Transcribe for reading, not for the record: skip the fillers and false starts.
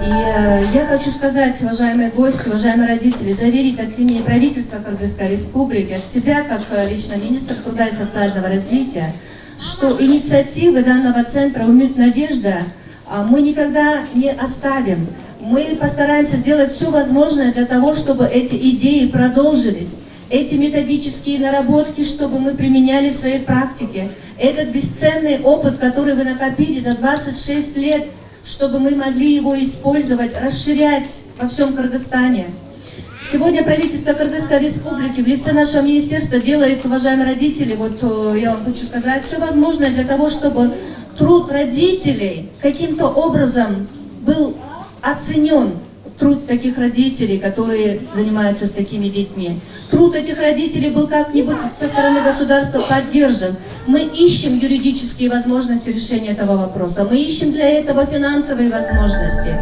И я хочу сказать, уважаемые гости, уважаемые родители, заверить от имени правительства Кыргызской Республики, от себя, как лично министр труда и социального развития, что инициативы данного центра «Уют Надежда» мы никогда не оставим. Мы постараемся сделать все возможное для того, чтобы эти идеи продолжились, эти методические наработки, чтобы мы применяли в своей практике. Этот бесценный опыт, который вы накопили за 26 лет, чтобы мы могли его использовать, расширять во всем Кыргызстане. Сегодня правительство Кыргызской Республики в лице нашего министерства делает, уважаемые родители, вот я вам хочу сказать, все возможное для того, чтобы труд родителей каким-то образом был оценен. Труд таких родителей, которые занимаются с такими детьми. Труд этих родителей был как-нибудь со стороны государства поддержан. Мы ищем юридические возможности решения этого вопроса. Мы ищем для этого финансовые возможности.